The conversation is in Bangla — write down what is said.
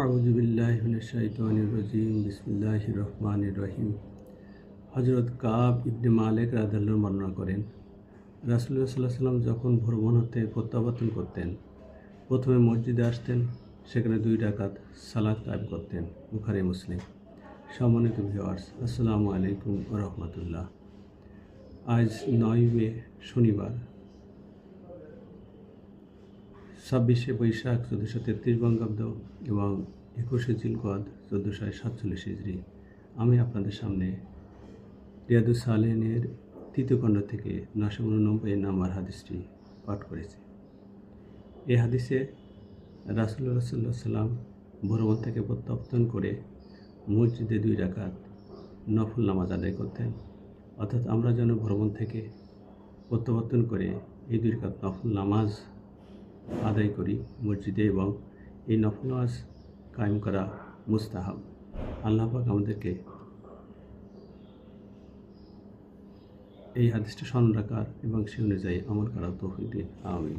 আউযুবিল্লাহি মিনাশ শাইতানির রাজিম বিসমিল্লাহির রহমানির রহিম। হযরত কাব ইবনে মালিক রাদিয়াল্লাহু আনহু বর্ণনা করেন, রাসূলুল্লাহ সাল্লাল্লাহু আলাইহি ওয়াসাল্লাম যখন ভ্রমণ হতে প্রত্যাবর্তন করতেন, প্রথমে মসজিদে আসতেন, সেখানে 2 রাকাত সালাত কায়েম করতেন। বুখারী মুসলিম। সম্মানিত ভিউয়ার্স, আসসালামু আলাইকুম ওয়া রাহমাতুল্লাহ। আজ 9 মে শনিবার, 26শে বৈশাখ 1433 বঙ্গাব্দ এবং 21শে জিলকদ 1447 হিজরি। আমি আপনাদের সামনে রিয়াদুস সালেহিনের 3য় খণ্ড থেকে 989 নম্বর হাদিসটি পাঠ করেছি। এই হাদিসে রাসূলুল্লাহ সাল্লাল্লাহু আলাইহি ওয়াসাল্লাম ভ্রমণ থেকে প্রত্যাবর্তন করে মসজিদে 2 রাকাত নফল নামাজ আদায় করতেন। অর্থাৎ আমরা যেন ভ্রমণ থেকে প্রত্যাবর্তন করে এই 2 রাকাত নফল নামাজ আদায় করি মসজিদে, এবং এই নফল নামাজ কায়েম করা মুস্তাহাব। আল্লাহ পাক আমাদেরকে এই হাদিসটি স্মরণ রাখার এবং সে অনুযায়ী আমল করার তৌফিক দিন। আমিন।